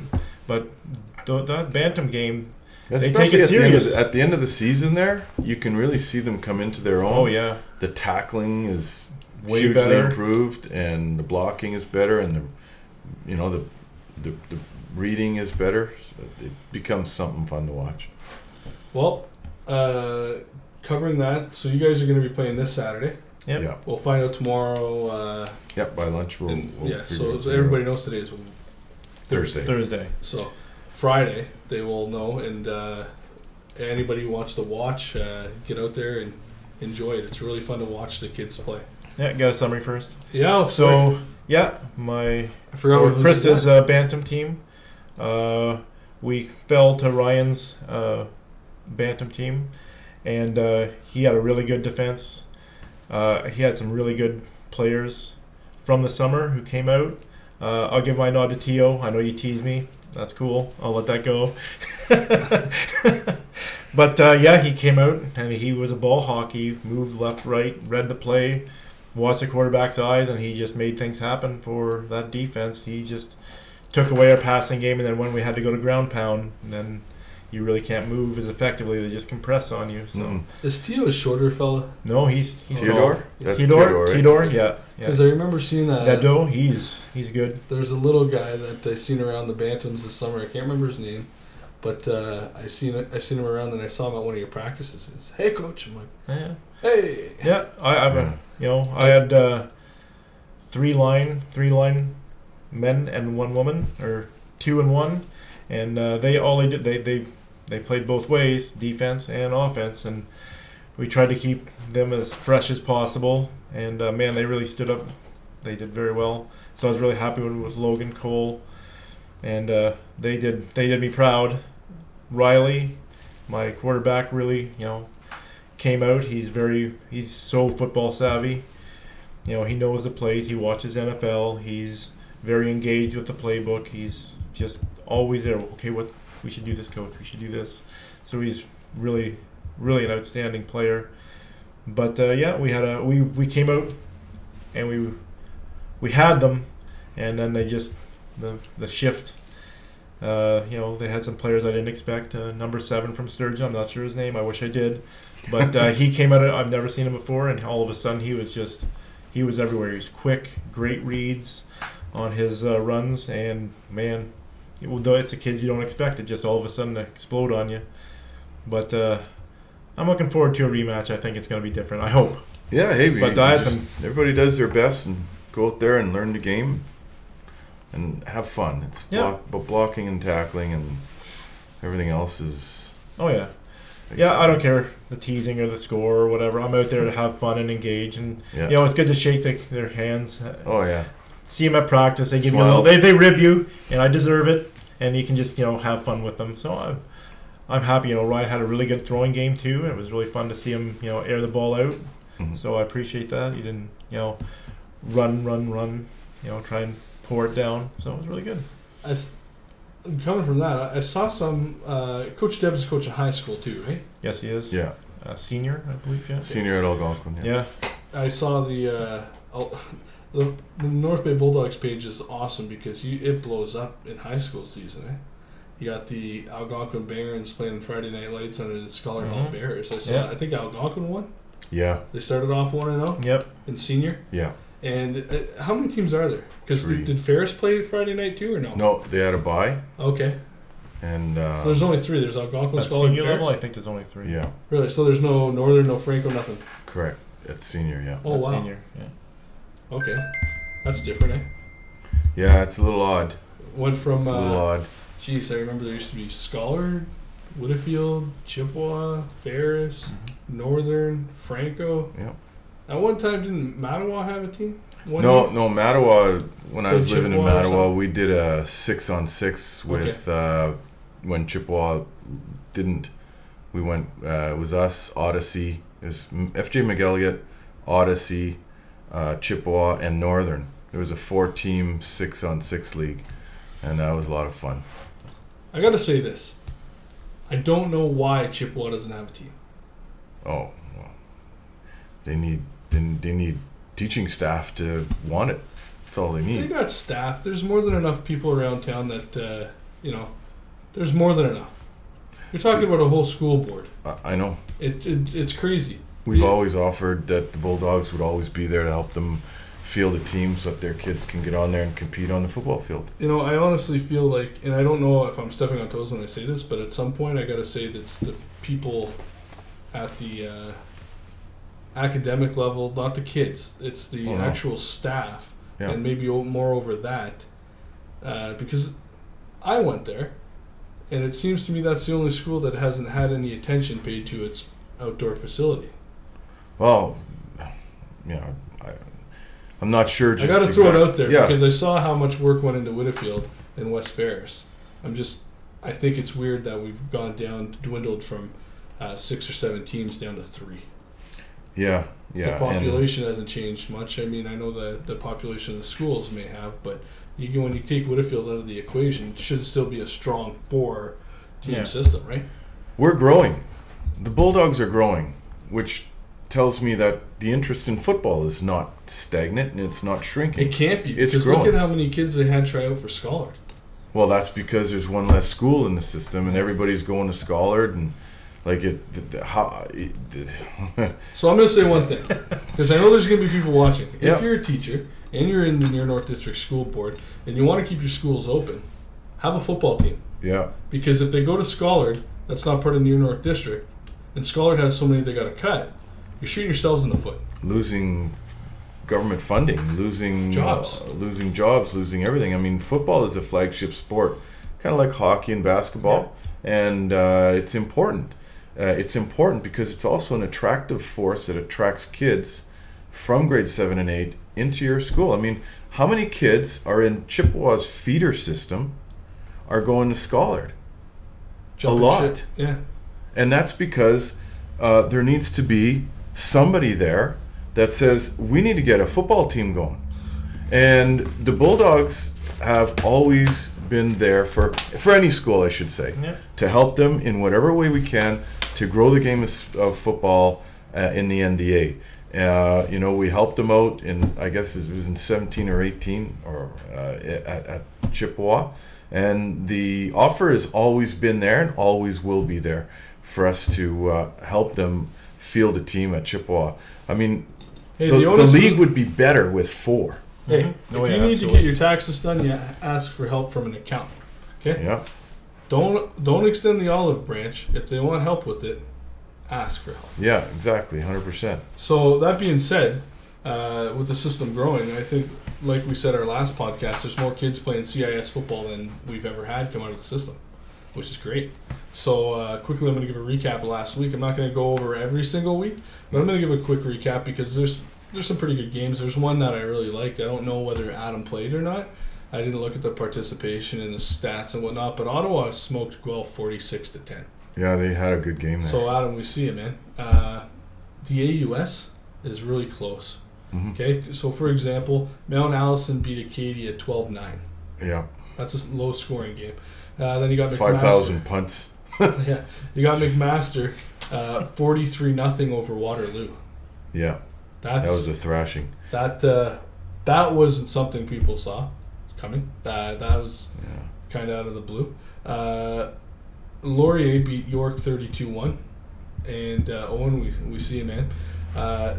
Speaker 2: but that Bantam game.
Speaker 3: Especially
Speaker 2: they take it serious.
Speaker 3: At the end of the season there, you can really see them come into their own.
Speaker 2: Oh, yeah.
Speaker 3: The tackling is
Speaker 2: way
Speaker 3: hugely
Speaker 2: better.
Speaker 3: Improved, and the blocking is better, and the reading is better. So it becomes something fun to watch.
Speaker 1: Well, covering that, so you guys are going to be playing this Saturday.
Speaker 2: Yep.
Speaker 3: Yeah.
Speaker 1: We'll find out tomorrow.
Speaker 3: By lunch we'll
Speaker 1: so everybody knows today is
Speaker 3: Thursday.
Speaker 1: So Friday they will know, and anybody who wants to watch, get out there and enjoy it. It's really fun to watch the kids play.
Speaker 2: Yeah, got a summary first.
Speaker 1: Yeah.
Speaker 2: So
Speaker 1: I forgot
Speaker 2: Krista's Bantam team. We fell to Ryan's Bantam team, and he had a really good defense. He had some really good players from the summer who came out. I'll give my nod to Tio. I know you tease me. That's cool. I'll let that go. But he came out and he was a ball hockey, moved left, right, read the play, watched the quarterback's eyes, and he just made things happen for that defense. He just took away our passing game, and then when we had to go to ground pound, then you really can't move as effectively. They just compress on you. So
Speaker 1: Is Tio a shorter fella?
Speaker 2: no, he's
Speaker 3: Theodore?
Speaker 2: tall.
Speaker 3: That's
Speaker 2: Theodore,
Speaker 3: right?
Speaker 2: Theodore, yeah.
Speaker 1: Because I remember seeing
Speaker 2: Nedo, he's good.
Speaker 1: there's a little guy that I seen around the Bantams this summer. I can't remember his name, but I seen him around, and I saw him at one of your practices. He's, hey, coach. I'm like,
Speaker 2: Yeah,
Speaker 1: hey.
Speaker 2: yeah. I had three line men and one woman, or 2 and 1, and they played both ways, defense and offense, and we tried to keep them as fresh as possible. And man, they really stood up. They did very well. So I was really happy with Logan Cole, and they did me proud. Riley, my quarterback, really came out. He's so football savvy. He knows the plays. He watches NFL. He's very engaged with the playbook. He's just always there. Okay, we should do this, coach. We should do this. So he's really, really an outstanding player. But we came out and we had them, and then they just the shift. They had some players I didn't expect. Number 7 from Sturgeon. I'm not sure his name. I wish I did. But he came out. I've never seen him before, and all of a sudden he was everywhere. He was quick, great reads on his runs, and man, though it's a kid you don't expect it, just all of a sudden to explode on you. But I'm looking forward to a rematch. I think it's going to be different. I hope.
Speaker 3: Yeah, hey,
Speaker 2: but
Speaker 3: everybody does their best and go out there and learn the game and have fun. It's blocking and tackling, and everything else is.
Speaker 2: Oh yeah. Yeah, I don't care the teasing or the score or whatever. I'm out there to have fun and engage, and it's good to shake their hands.
Speaker 3: Oh yeah.
Speaker 2: See them at practice. They give
Speaker 3: Smiles.
Speaker 2: you they rib you, and I deserve it. And you can just have fun with them. So I'm happy. Ryan had a really good throwing game too. It was really fun to see him air the ball out.
Speaker 3: Mm-hmm.
Speaker 2: So I appreciate that. He didn't run. Try and pour it down. So it was really good.
Speaker 1: Coming from that, I saw some. Coach Deb's a coach in high school too, right?
Speaker 2: Yes, he is.
Speaker 3: Yeah.
Speaker 2: Senior, I believe. Yeah.
Speaker 3: Senior at Algonquin.
Speaker 2: Yeah.
Speaker 1: I saw the North Bay Bulldogs page is awesome because it blows up in high school season. Eh? You got the Algonquin Barons playing Friday Night Lights under the Scholar Hall Bears. I think Algonquin won.
Speaker 3: Yeah.
Speaker 1: They started off 1-0.
Speaker 2: Yep.
Speaker 1: In senior.
Speaker 3: Yeah.
Speaker 1: And how many teams are there? Because did Ferris play Friday night too, or no?
Speaker 3: No, they had a bye.
Speaker 1: Okay.
Speaker 3: And
Speaker 1: so there's only 3. There's Algonquin,
Speaker 2: at
Speaker 1: Scholar,
Speaker 2: senior
Speaker 1: Ferris.
Speaker 2: level, I think there's only 3.
Speaker 3: Yeah.
Speaker 1: Really? So there's no Northern, no Franco, nothing.
Speaker 3: Correct. At senior, yeah.
Speaker 1: Oh wow.
Speaker 2: Senior. Yeah.
Speaker 1: Okay. That's different, eh?
Speaker 3: Yeah, it's a little odd.
Speaker 1: Went from.
Speaker 3: It's a little odd.
Speaker 1: Geez, I remember there used to be Scholar, Woodfield, Chippewa, Ferris, Northern, Franco.
Speaker 3: Yeah.
Speaker 1: At one time, didn't Mattawa have a team?
Speaker 3: No, Mattawa. When I was living in
Speaker 1: Chippewa
Speaker 3: Mattawa, we did a 6-on-6 with when Chippewa didn't. We went. It was us, Odyssey. It was FJ McElligott, Odyssey, Chippewa, and Northern. It was a 4-team 6-on-6 league, and that was a lot of fun.
Speaker 1: I gotta say this. I don't know why Chippewa doesn't have a team.
Speaker 3: Oh, well, they need teaching staff to want it. That's all they
Speaker 1: They
Speaker 3: need.
Speaker 1: got staff. There's more than enough people around town that there's more than enough. You're talking about a whole school board.
Speaker 3: I know.
Speaker 1: It's crazy.
Speaker 3: We've always offered that the Bulldogs would always be there to help them field a team so that their kids can get on there and compete on the football field.
Speaker 1: I honestly feel like, and I don't know if I'm stepping on toes when I say this, but at some point I gotta say that it's the people at the academic level, not the kids. It's the actual staff, and maybe more over that, because I went there, and it seems to me that's the only school that hasn't had any attention paid to its outdoor facility.
Speaker 3: Well, yeah, I'm not sure.
Speaker 1: I got to throw it out there because I saw how much work went into Whitfield and West Ferris. I think it's weird that we've dwindled from 6 or 7 teams down to 3.
Speaker 3: Yeah.
Speaker 1: The population hasn't changed much. I mean, I know that the population of the schools may have, but when you take Whitfield out of the equation, it should still be a strong 4-team system, right?
Speaker 3: We're growing. the Bulldogs are growing, which tells me that the interest in football is not stagnant and it's not shrinking.
Speaker 1: It can't be.
Speaker 3: It's
Speaker 1: because
Speaker 3: growing.
Speaker 1: Look at how many kids they had try out for Scholar.
Speaker 3: Well, that's because there's one less school in the system, and everybody's going to Scholar, and like
Speaker 1: So I'm going to say one thing, because I know there's going to be people watching.
Speaker 3: Yeah.
Speaker 1: If you're a teacher and you're in the Near North District School Board and you want to keep your schools open, have a football team.
Speaker 3: Yeah.
Speaker 1: Because if they go to Scholar, that's not part of Near North District, and Scholar has so many they got to cut, you're shooting yourselves in the foot.
Speaker 3: Losing government funding, losing
Speaker 1: jobs,
Speaker 3: losing everything. I mean, football is a flagship sport, kind of like hockey and basketball, and it's important. It's important because it's also an attractive force that attracts kids from grade 7 and 8 into your school. I mean, how many kids are in Chippewa's feeder system are going to Scholar? A lot.
Speaker 1: Shit. Yeah.
Speaker 3: And that's because there needs to be somebody there that says, we need to get a football team going. And the Bulldogs have always been there for any school, I should say, to help them in whatever way we can to grow the game of football in the NDA. We helped them out in, I guess it was in 17 or 18 or at Chippewa. And the offer has always been there and always will be there for us to help them field a team at Chippewa. I mean,
Speaker 1: Hey,
Speaker 3: the league would be better with 4.
Speaker 1: Hey, if you need to get your taxes done, you ask for help from an accountant. Okay?
Speaker 3: Yeah.
Speaker 1: Don't extend the olive branch. If they want help with it, ask for help.
Speaker 3: Yeah, exactly, 100%.
Speaker 1: So that being said, with the system growing, I think, like we said our last podcast, there's more kids playing CIS football than we've ever had come out of the system, which is great. So quickly, I'm going to give a recap of last week. I'm not going to go over every single week, but I'm going to give a quick recap because there's some pretty good games. There's one that I really liked. I don't know whether Adam played or not. I didn't look at the participation and the stats and whatnot, but Ottawa smoked Guelph 46-10.
Speaker 3: Yeah, they had a good game there.
Speaker 1: So Adam, we see it, man. The AUS is really close.
Speaker 3: Mm-hmm.
Speaker 1: Okay, so for example, Mount Allison beat Acadia 12-9.
Speaker 3: Yeah.
Speaker 1: That's a low-scoring game. Then you got
Speaker 3: 5,000 punts.
Speaker 1: Yeah, you got McMaster 43-0 over Waterloo.
Speaker 3: Yeah, that was a thrashing.
Speaker 1: That wasn't something people saw coming. That was kind of out of the blue. Laurier beat York 32-1, and Owen, we see him, man.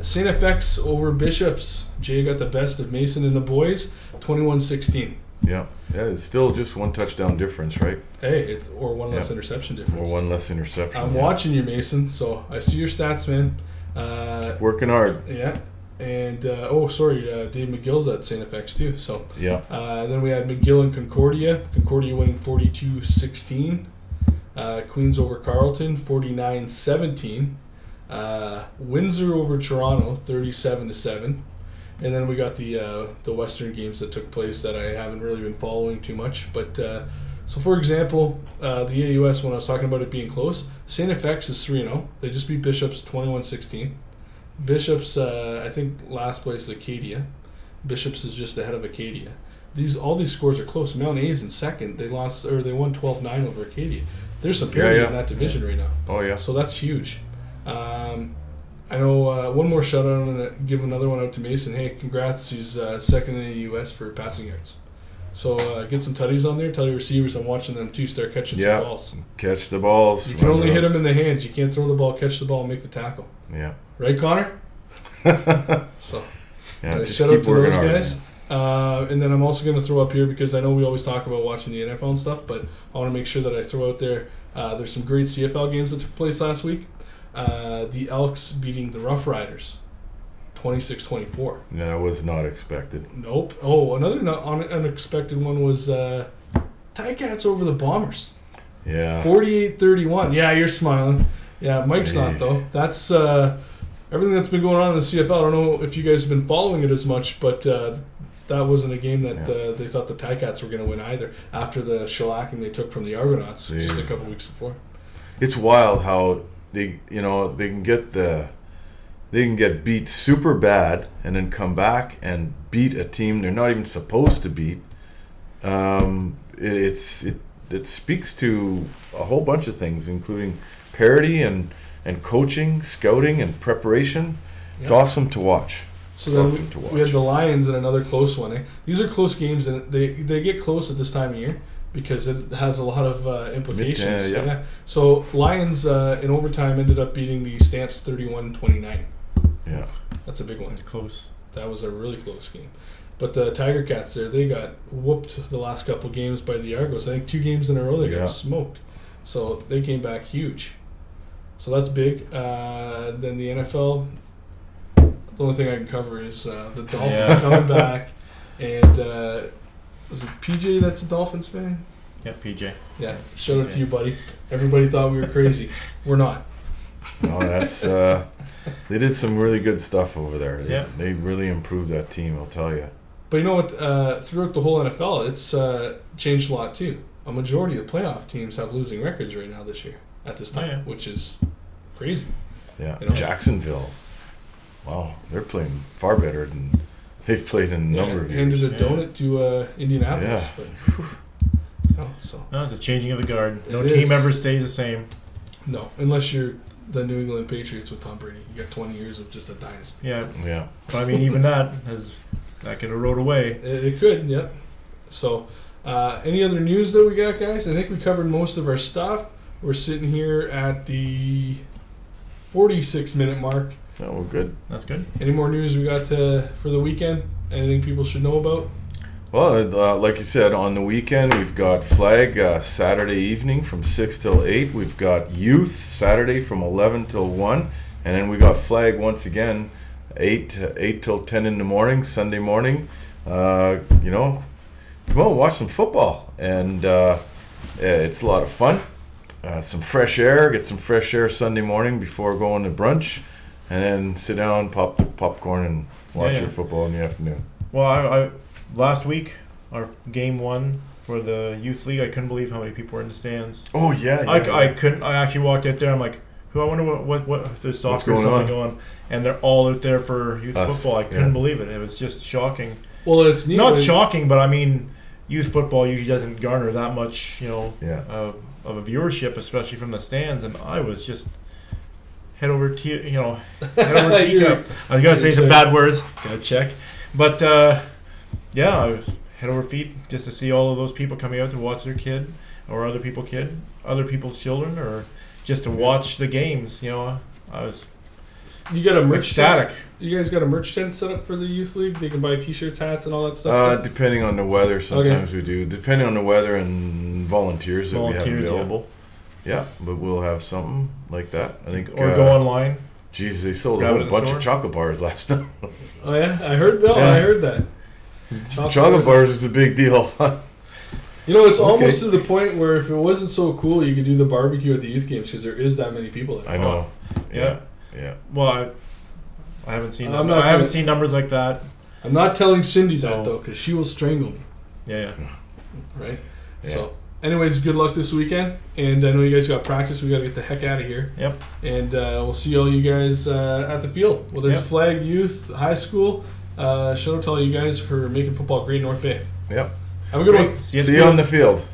Speaker 1: St. FX over Bishops. Jay got the best of Mason and the boys, 21-16.
Speaker 3: Yeah, it's still just one touchdown difference, right?
Speaker 1: Hey, or one less interception difference.
Speaker 3: Or one less interception.
Speaker 1: I'm watching you, Mason, so I see your stats, man.
Speaker 3: Keep working hard.
Speaker 1: Yeah. And, Dave McGill's at St. FX too. So
Speaker 3: yeah.
Speaker 1: Then we had McGill and Concordia. Concordia winning 42-16. Queens over Carleton, 49-17. Windsor over Toronto, 37-7. And then we got the Western games that took place that I haven't really been following too much. But so, for example, the AUS, when I was talking about it being close, St. FX is 3-0. They just beat Bishops 21-16. Bishops, I think last place is Acadia. Bishops is just ahead of Acadia. All these scores are close. Mount A is in second. They won 12-9 over Acadia. There's some parity in that division right now.
Speaker 3: Oh yeah.
Speaker 1: So that's huge. I know one more shout out. I'm going to give another one out to Mason. Hey, congrats. He's second in the US for passing yards. So get some tutties on there. Tell your receivers I'm watching them too. Start catching some balls.
Speaker 3: Catch the balls.
Speaker 1: You can only hit them in the hands. You can't throw the ball, catch the ball, and make the tackle.
Speaker 3: Yeah.
Speaker 1: Right, Connor? So
Speaker 3: just
Speaker 1: shout
Speaker 3: keep
Speaker 1: out to
Speaker 3: working
Speaker 1: those
Speaker 3: hard.
Speaker 1: guys. And then I'm also going to throw up here, because I know we always talk about watching the NFL and stuff, but I want to make sure that I throw out there, there's some great CFL games that took place last week. The Elks beating the Rough Riders 26-24.
Speaker 3: No, that was not expected.
Speaker 1: Nope. Oh, another unexpected one was Ticats over the Bombers.
Speaker 3: Yeah.
Speaker 1: 48-31. Yeah, you're smiling. Yeah, Mike's not, though. That's everything that's been going on in the CFL. I don't know if you guys have been following it as much, but that wasn't a game that they thought the Ticats were going to win either, after the shellacking they took from the Argonauts just a couple weeks before.
Speaker 3: It's wild how they can get beat super bad and then come back and beat a team they're not even supposed to beat. It speaks to a whole bunch of things, including parity and and coaching, scouting, and preparation. It's awesome to watch.
Speaker 1: So then we had the Lions in another close one. These are close games, and they get close at this time of year because it has a lot of implications. Yeah. So Lions in overtime ended up beating the Stamps 31-29.
Speaker 3: Yeah.
Speaker 1: That's a big one.
Speaker 2: Close.
Speaker 1: That was a really close game. But the Tiger Cats there, they got whooped the last couple games by the Argos. I think 2 games in a row they got smoked. So they came back huge. So that's big. Then the NFL, the only thing I can cover is the Dolphins coming back. And was it PJ that's a Dolphins fan?
Speaker 2: Yeah, PJ.
Speaker 1: Yeah, shout out to you, buddy. Everybody thought we were crazy. We're not.
Speaker 3: No, that's they did some really good stuff over there. They really improved that team, I'll tell you.
Speaker 1: But you know what? Throughout the whole NFL, it's changed a lot too. A majority of the playoff teams have losing records right now this year at this time, which is crazy.
Speaker 3: Yeah,
Speaker 1: you know?
Speaker 3: Jacksonville. Wow, they're playing far better than they've played in a number of years.
Speaker 1: Handed a donut to Indianapolis.
Speaker 2: Yeah. No, it's a changing of the guard. No team ever stays the same.
Speaker 1: No, unless you're the New England Patriots with Tom Brady. You got 20 years of just a dynasty.
Speaker 2: Yeah.
Speaker 3: Yeah.
Speaker 2: But I mean, even that could erode away.
Speaker 1: It could, yeah. So, any other news that we got, guys? I think we covered most of our stuff. We're sitting here at the 46-minute mark.
Speaker 3: Oh, we're good.
Speaker 2: That's good.
Speaker 1: Any more news we got for the weekend? Anything people should know about?
Speaker 3: Well, like you said, on the weekend we've got flag Saturday evening from 6 till 8. We've got youth Saturday from 11 till 1. And then we got flag once again 8 till 10 in the morning, Sunday morning. Come on, watch some football. And it's a lot of fun. Some fresh air. Get some fresh air Sunday morning before going to brunch. And then sit down, pop the popcorn, and watch your football in the afternoon.
Speaker 2: Well, I last week, our game 1 for the youth league, I couldn't believe how many people were in the stands.
Speaker 3: Oh yeah.
Speaker 2: I couldn't. I actually walked out there. I'm like, I wonder what if there's soccer or something going on, and they're all out there for youth football. I couldn't believe it. It was just shocking.
Speaker 1: Well, it's neat.
Speaker 2: Not shocking, but I mean, youth football usually doesn't garner that much, of a viewership, especially from the stands. And I was just head over teacup. I was gonna say some bad words. Gotta check, but I was head over feet just to see all of those people coming out to watch their kid or other people's children, or just to watch the games. I was.
Speaker 1: You got a merch
Speaker 2: ecstatic.
Speaker 1: Tent? You guys got a merch tent set up for the youth league? They can buy T-shirts, hats, and all that stuff.
Speaker 3: Depending on the weather, sometimes we do. Depending on the weather and volunteers that we have available. Yeah, but we'll have something like that. I think.
Speaker 2: Or go online.
Speaker 3: Jeez, they sold a whole bunch of chocolate bars last night.
Speaker 1: Oh yeah, I heard. No, I heard that.
Speaker 3: Chocolate bars is a big deal.
Speaker 1: It's almost to the point where if it wasn't so cool, you could do the barbecue at the youth games because there is that many people there.
Speaker 3: I know. Yeah.
Speaker 2: Well, I haven't seen. I haven't seen numbers like that.
Speaker 1: I'm not telling Cindy that though, because she will strangle me.
Speaker 2: Yeah.
Speaker 1: Right. Yeah. So, anyways, good luck this weekend, and I know you guys got practice. We got to get the heck out of here.
Speaker 2: Yep.
Speaker 1: And we'll see all you guys at the field. Well, there's flag, youth, high school. Shout out to all you guys for making football great in North Bay.
Speaker 3: Yep.
Speaker 1: Have a good one.
Speaker 3: See you on the field.